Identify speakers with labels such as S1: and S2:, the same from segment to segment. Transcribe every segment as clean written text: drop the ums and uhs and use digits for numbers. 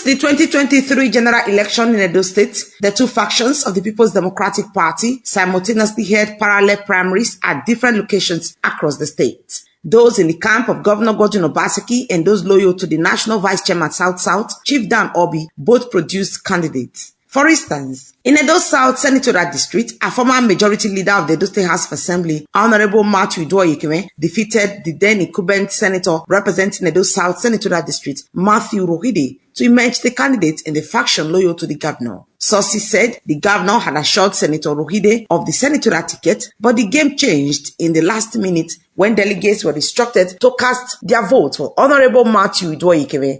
S1: the 2023 general election in Edo State, the two factions of the People's Democratic Party simultaneously held parallel primaries at different locations across the state. Those in the camp of Governor Godwin Obaseki and those loyal to the National Vice Chairman South, Chief Dan Obi, both produced candidates. For instance, in Edo South Senatorial District, a former majority leader of the Edo State House of Assembly, Honorable Matthew Idoyekeme, defeated the then incumbent senator representing Edo South Senatorial District, Matthew Rohide, to emerge the candidate in the faction loyal to the governor. Sources said the governor had assured Senator Rohide of the senatorial ticket, but the game changed in the last minute when delegates were instructed to cast their vote for Honorable Matthew Idoyekeme.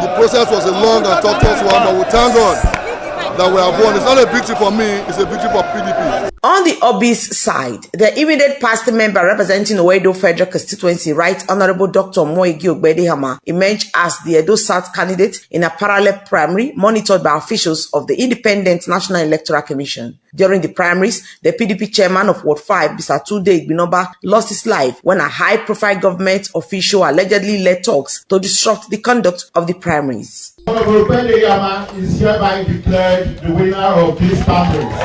S2: The process was a long and tortuous one, but we thank God that we have won. It's not a victory for me, it's a victory for PDP.
S1: On the Obi's side, the immediate past member representing Edo Federal Constituency, Right Honorable Dr. Moegi Ogbedehama, emerged as the Edo South candidate in a parallel primary monitored by officials of the Independent National Electoral Commission. During the primaries, the PDP chairman of Ward 5, Mr. Tunde Igbinoba, lost his life when a high-profile government official allegedly led talks to disrupt the conduct of the primaries.
S3: Honorable Ogbedehama is hereby declared the winner of these primaries.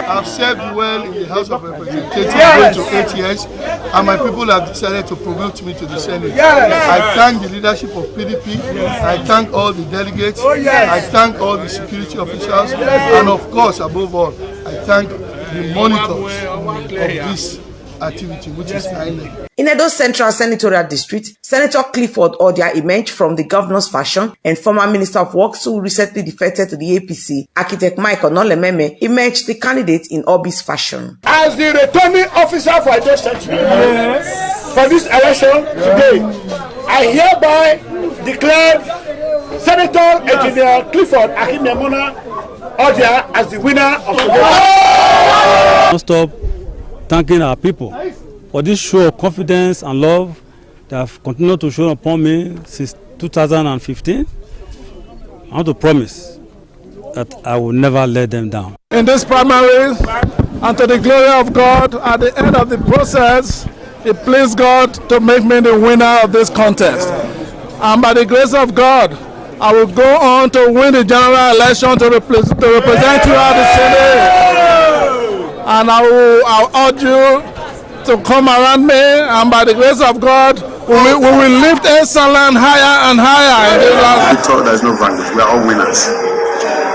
S2: I've served well in the House of Representatives going to 8 years, and my people have decided to promote me to the Senate. I thank the leadership of PDP, I thank all the delegates, I thank all the security officials, and of course, above all, I thank the monitors of this activity, which is INEC.
S1: In Edo Central Senatorial District, Senator Clifford Odia emerged from the governor's faction, and former Minister of Works, who recently defected to the APC, Architect Mike Onolememe, emerged the candidate in Obi's fashion.
S3: As the returning officer for Edo Central for this election today, I hereby declare Senator Engineer Clifford Akimemona Odia as the winner of the
S4: Don't stop thanking our people for this show of confidence and love that have continued to show upon me since 2015. I want to promise that I will never let them down.
S5: In this primary, and to the glory of God, at the end of the process, it pleased God to make me the winner of this contest. And by the grace of God, I will go on to win the general election to represent you at the Senate. And I'll urge you to come around me, and by the grace of God, we will lift Esaland higher and higher.
S6: There is no vantage. We are all winners.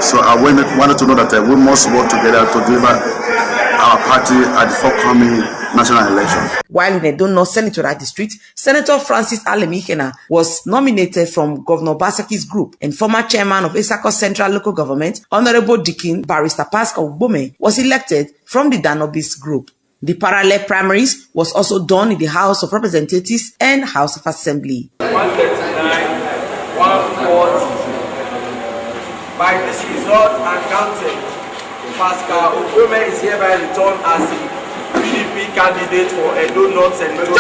S6: So I wanted to know that we must work together to deliver our party at the forthcoming national election.
S1: While in the Edo North Senatorial District, Senator Francis Alemikena was nominated from Governor Obaseki's group, and former chairman of Esako Central Local Government, Honorable Deacon Barrister Pascal Ubome, was elected from the Danobis group. The parallel primaries was also done in the House of Representatives and House of Assembly.
S7: 139, 140. By this result and counting, Pascal Ubome is hereby returned as the PDP candidate for Edo North Senatorial.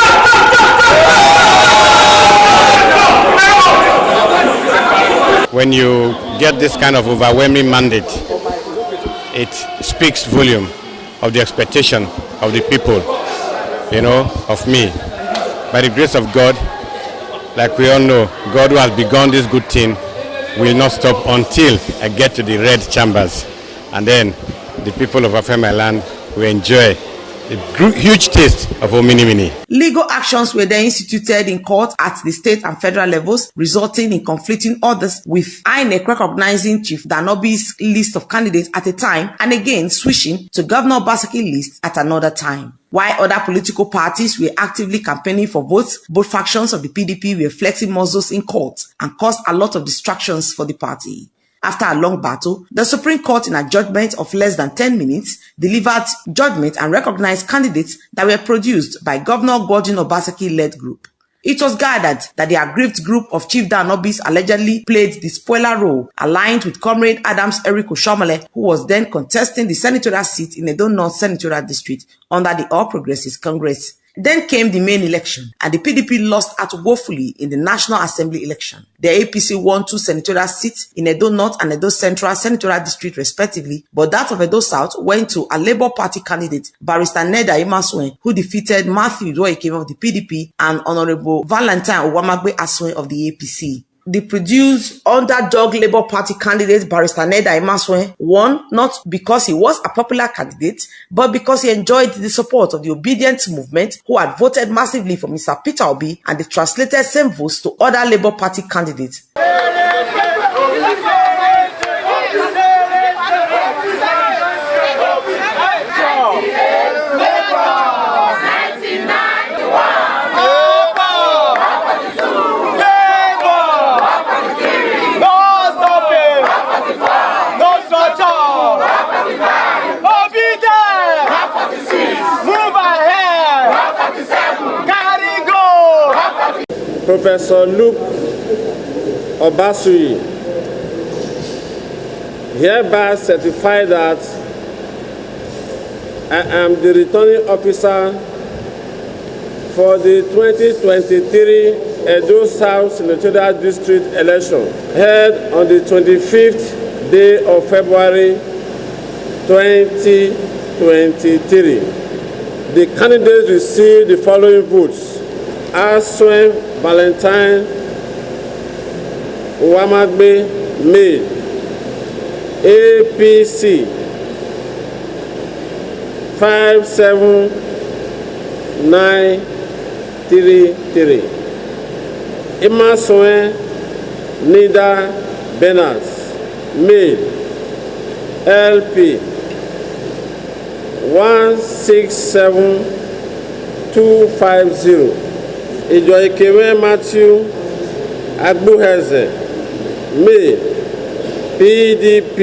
S8: When you get this kind of overwhelming mandate, it speaks volume of the expectation of the people, of me. By the grace of God, like we all know, God who has begun this good thing will not stop until I get to the red chambers. And then the people of Afema land will enjoy a huge taste of Omini-Mini.
S1: Legal actions were then instituted in court at the state and federal levels, resulting in conflicting orders, with INEC recognizing Chief Danobi's list of candidates at a time and again switching to Governor Obaseki's list at another time. While other political parties were actively campaigning for votes, both factions of the PDP were flexing muscles in court and caused a lot of distractions for the party. After a long battle, the Supreme Court, in a judgment of less than 10 minutes, delivered judgment and recognized candidates that were produced by Governor Godwin Obaseki-led group. It was gathered that the aggrieved group of Chief Danobis allegedly played the spoiler role, aligned with Comrade Adams Eric Oshomole, who was then contesting the senatorial seat in Edo North Senatorial District under the All Progressives Congress. Then came the main election, and the PDP lost out woefully in the National Assembly election. The APC won 2 senatorial seats in Edo North and Edo Central senatorial district respectively, but that of Edo South went to a Labour Party candidate, Barrister Neda Imasuen, who defeated Matthew Idoekeme of the PDP and Honorable Valentine Owamagbe Aswen of the APC. The produced underdog Labour Party candidate Barrister Neda Imasuen won not because he was a popular candidate, but because he enjoyed the support of the obedient movement who had voted massively for Mr. Peter Obi, and they translated same votes to other Labour Party candidates.
S9: Professor Luke Obasui hereby certify that I am the returning officer for the 2023 Edo South Senatorial District election held on the 25th day of February 2023. The candidates received the following votes: Aswen Valentine Owamagbe made, APC 57933, Imasuen Nida Benas made, LP 167250, Idoekeme Matthew Agbuheze made, PDP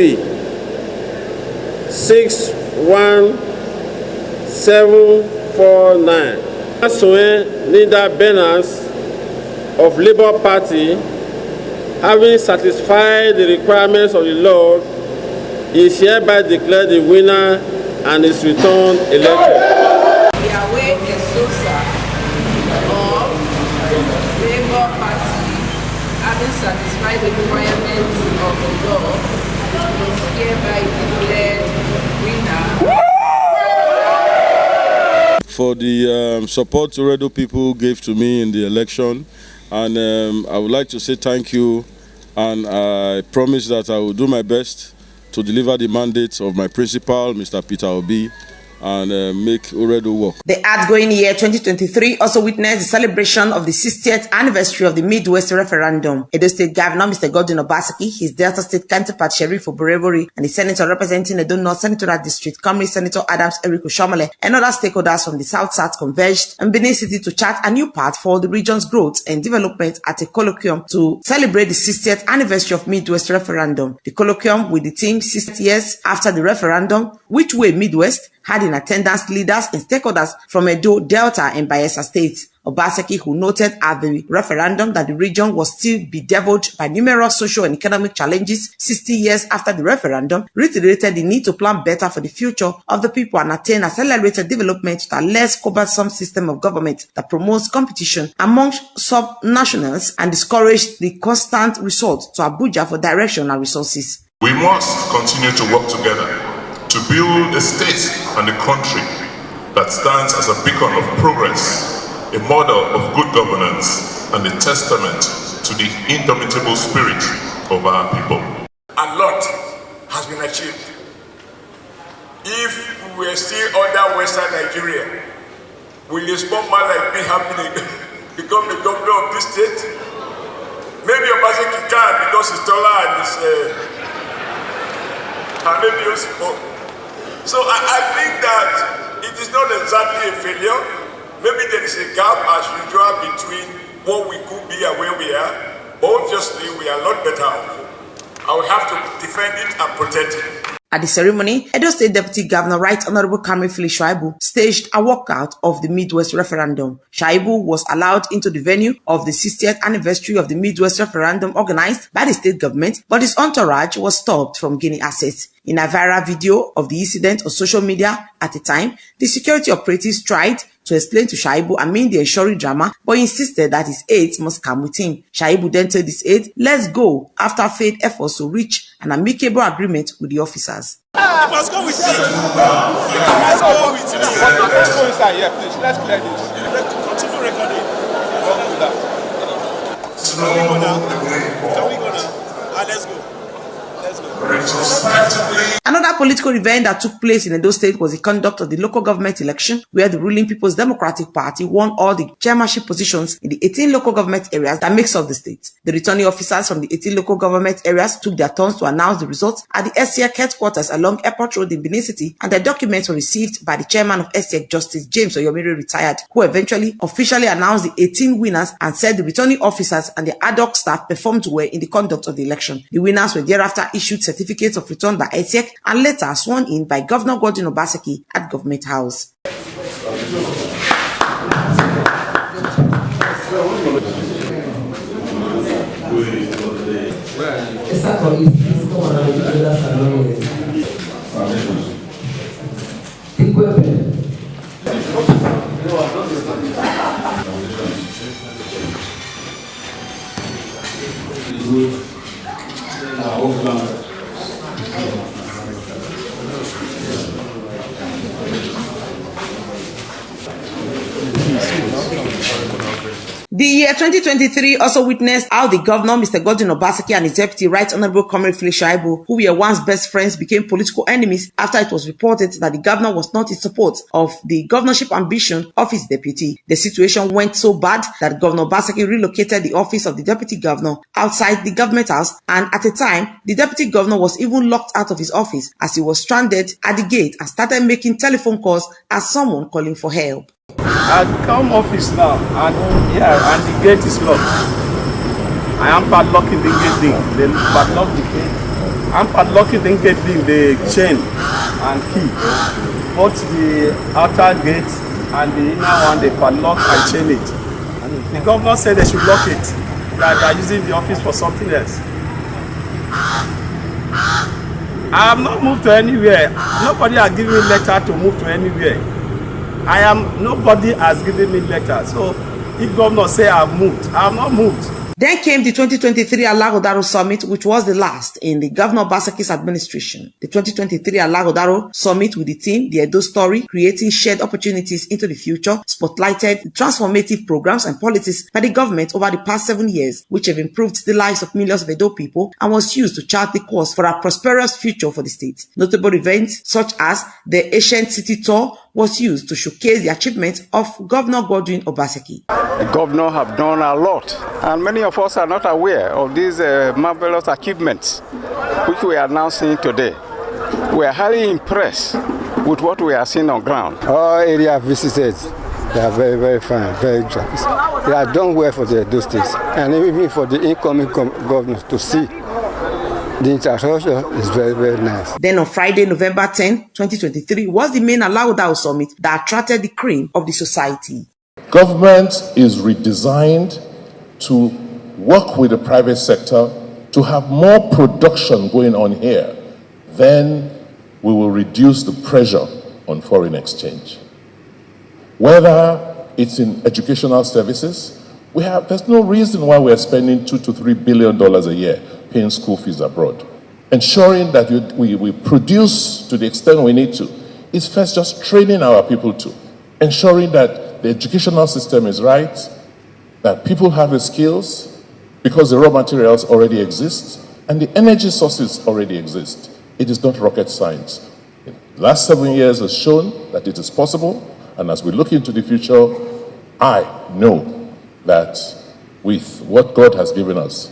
S9: 61749, Aswen Nida Benas of Labour Party, having satisfied the requirements of the law, is hereby declared the winner and is returned elected.
S10: Yahweh Esosa of Labour Party, having satisfied the requirements of the law, is hereby declared winner.
S11: For the support Orator people gave to me in the election, and I would like to say thank you, and I promise that I will do my best to deliver the mandate of my principal, Mr. Peter Obi, and make Orator work.
S1: The outgoing year 2023 also witnessed the celebration of the 60th anniversary of the Midwest referendum. Edo State Governor Mr. Godwin Obaseki, his Delta State counterpart Sheriff Oborevori, and the Senator representing Edo North Senatorial District, Comrade Senator Adams Eric Oshomole, and other stakeholders from the South converged in Benin City to chart a new path for the region's growth and development at a colloquium to celebrate the 60th anniversary of Midwest referendum. The colloquium with the theme 60 years after the referendum, which way Midwest, had in attendance leaders and stakeholders from Edo, Delta, and Bayelsa states. Obaseki, who noted at the referendum that the region was still bedeviled by numerous social and economic challenges 60 years after the referendum, reiterated the need to plan better for the future of the people and attain accelerated development to a less cumbersome system of government that promotes competition among sub-nationals and discouraged the constant resort to Abuja for direction and resources.
S12: We must continue to work together to build a state and a country that stands as a beacon of progress, a model of good governance, and a testament to the indomitable spirit of our people.
S3: A lot has been achieved. If we were still under Western Nigeria, will a small man like me have become the governor of this state? Maybe Obaseki can, because he's taller and maybe also. So I think that it is not exactly a failure. Maybe there is a gap as usual between what we could be and where we are. But obviously we are a lot better off. I will have to defend it and protect it.
S1: At the ceremony, Edo State Deputy Governor Right Honorable Kamil Shaibu staged a walkout of the Midwest referendum. Shaibu was allowed into the venue of the 60th anniversary of the Midwest referendum organized by the state government, but his entourage was stopped from gaining access. In a viral video of the incident on social media at the time, the security operatives tried to explain to Shaibu amid the ensuring drama, but insisted that his aides must come with him. Shaibu then told his aide, "Let's go," after failed efforts to reach an amicable agreement with the officers.
S13: You must go with me. You must go with me. Let's go inside here, please. Let's clear this. Continue recording. Don't do that. Can we go now? Can we go now? Let's go.
S1: Another political event that took place in Edo State was the conduct of the local government election, where the ruling People's Democratic Party won all the chairmanship positions in the 18 local government areas that makes up the state. The returning officers from the 18 local government areas took their turns to announce the results at the SCEC headquarters along Airport Road in Benin City, and their documents were received by the chairman of SCEC, Justice James Oyomire retired, who eventually officially announced the 18 winners and said the returning officers and the ad hoc staff performed well in the conduct of the election. The winners were thereafter issued certificates of return by SCEC and later sworn in by Governor Godwin Obaseki at Government House. The year 2023 also witnessed how the governor, Mr. Godwin Obaseki, and his deputy, Right Honorable Comrade Philip Shaibu, who were once best friends, became political enemies after it was reported that the governor was not in support of the governorship ambition of his deputy. The situation went so bad that Governor Obaseki relocated the office of the deputy governor outside the government house, and at a time, the deputy governor was even locked out of his office as he was stranded at the gate and started making telephone calls as someone calling for help.
S3: I come office now, and the gate is locked. I am padlocking the gate thing. They padlock the gate. I'm padlocking the gate thing, the chain and key. Both the outer gate and the inner one, they padlock and chain it. And the governor said they should lock it. That they are using the office for something else. I have not moved to anywhere. Nobody has given me a letter to move to anywhere. Nobody has given me letter. So if governor say I have moved, I have not moved.
S1: Then came the 2023 ALAGHODARO Summit, which was the last in the Governor Obaseki's administration. The 2023 ALAGHODARO Summit with the theme, The Edo Story, Creating Shared Opportunities into the Future, spotlighted the transformative programs and policies by the government over the past 7 years, which have improved the lives of millions of Edo people and was used to chart the course for a prosperous future for the state. Notable events such as the Ancient City Tour was used to showcase the achievements of Governor Godwin Obaseki.
S14: The governor have done a lot, and many of us are not aware of these marvelous achievements which we are announcing today. We are highly impressed with what we are seeing on ground.
S15: All area visited, they are very, very fine, very good. They have done well for the Edo State, and even for the incoming governor to see. The interaction is very, very nice.
S1: Then on Friday, November 10, 2023, was the main ALAGHODARO Summit that attracted the cream of the society.
S16: Government is redesigned to work with the private sector to have more production going on here. Then we will reduce the pressure on foreign exchange. Whether it's in educational services, there's no reason why we're spending $2 to $3 billion a year paying school fees abroad. Ensuring that we produce to the extent we need to is first just training our people to. Ensuring that the educational system is right, that people have the skills because the raw materials already exist and the energy sources already exist. It is not rocket science. The last 7 years has shown that it is possible, and as we look into the future, I know that with what God has given us,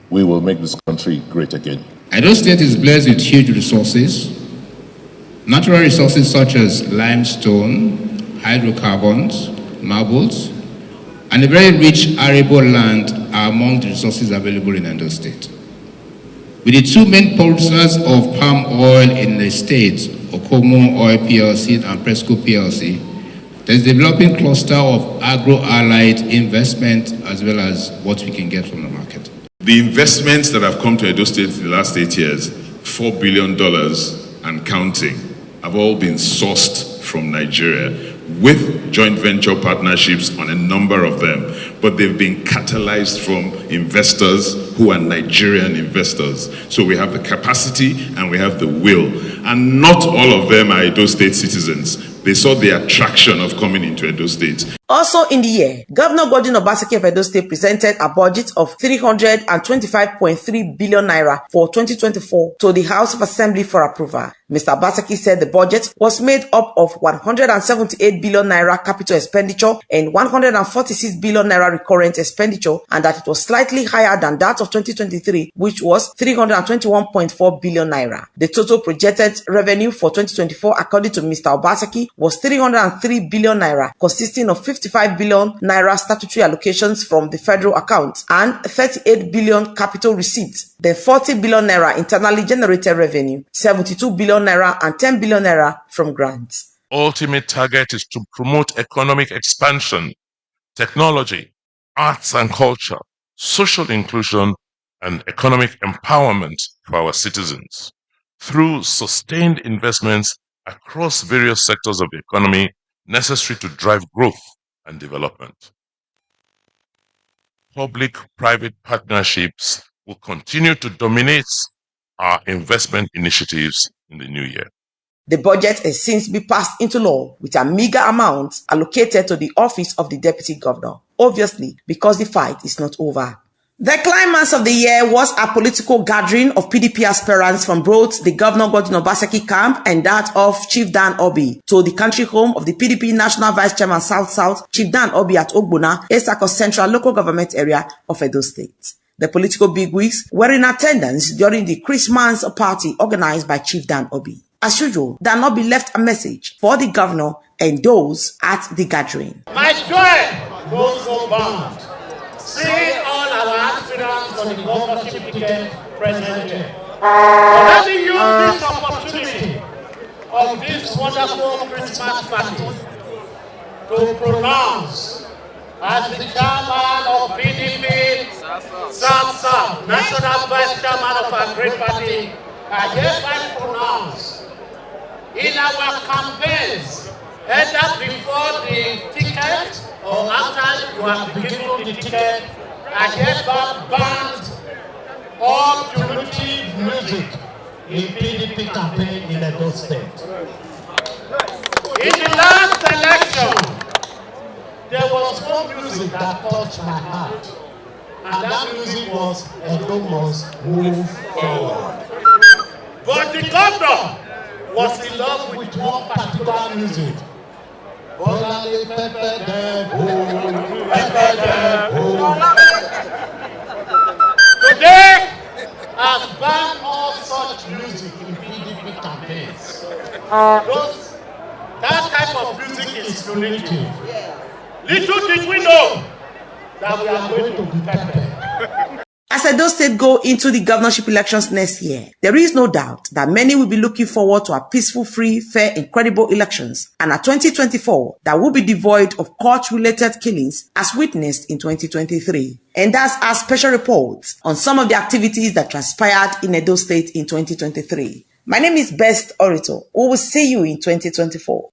S16: we will make this country great again.
S17: Edo State is blessed with huge resources, natural resources such as limestone, hydrocarbons, marbles, and a very rich arable land are among the resources available in Edo State. With the two main producers of palm oil in the state, Okomo Oil PLC and Presco PLC, there's a developing cluster of agro-allied investment as well as what we can get from the market.
S12: The investments that have come to Edo State in the last 8 years, $4 billion and counting, have all been sourced from Nigeria, with joint venture partnerships on a number of them, but they've been catalyzed from investors who are Nigerian investors. So we have the capacity and we have the will. And not all of them are Edo State citizens. They saw the attraction of coming into Edo State.
S1: Also in the year, Governor Godwin Obaseki of Edo State presented a budget of 325.3 billion naira for 2024 to the House of Assembly for approval. Mr. Obaseki said the budget was made up of 178 billion naira capital expenditure and 146 billion naira recurrent expenditure, and that it was slightly higher than that of 2023, which was 321.4 billion naira. The total projected revenue for 2024, according to Mr. Obaseki, was 303 billion naira, consisting of 55 billion naira statutory allocations from the federal account and 38 billion capital receipts, then 40 billion naira internally generated revenue, 72 billion naira and 10 billion naira from grants.
S12: Ultimate target is to promote economic expansion, technology, arts and culture, social inclusion, and economic empowerment for our citizens through sustained investments across various sectors of the economy necessary to drive growth and development. Public-private partnerships will continue to dominate our investment initiatives in the new year.
S1: The budget has since been passed into law with a meager amount allocated to the office of the Deputy Governor, obviously because the fight is not over. The climax of the year was a political gathering of PDP aspirants from both the Governor Godwin Obaseki camp and that of Chief Dan Obi to the country home of the PDP National Vice Chairman South-South, Chief Dan Obi at Ogbona, Esako Central Local Government Area of Edo State. The political bigwigs were in attendance during the Christmas party organized by Chief Dan Obi. As usual, Dan Obi left a message for the governor and those at the gathering.
S3: My joy goes no bound. Seeing all our aspirants on the governorship ticket present here. Let me use this opportunity of this wonderful Christmas party to pronounce as the chairman of PDP South-South, National Vice Chairman of our great party, I hereby pronounce in our campaigns, either before the ticket or after you have been given the ticket, I hereby banned all punitive music in PDP campaign in Edo State. In the last election, there was one music that touched my heart, and that music was Edo must move forward. But the governor was in love with one particular music. Today, I've banned all such music in PDP campaigns. That type of music is punitive. Little did we know that we are going to be peppered.
S1: As Edo State go into the governorship elections next year, there is no doubt that many will be looking forward to a peaceful, free, fair, and credible elections, and a 2024 that will be devoid of court-related killings as witnessed in 2023. And that's our special report on some of the activities that transpired in Edo State in 2023. My name is Best Orator. We will see you in 2024.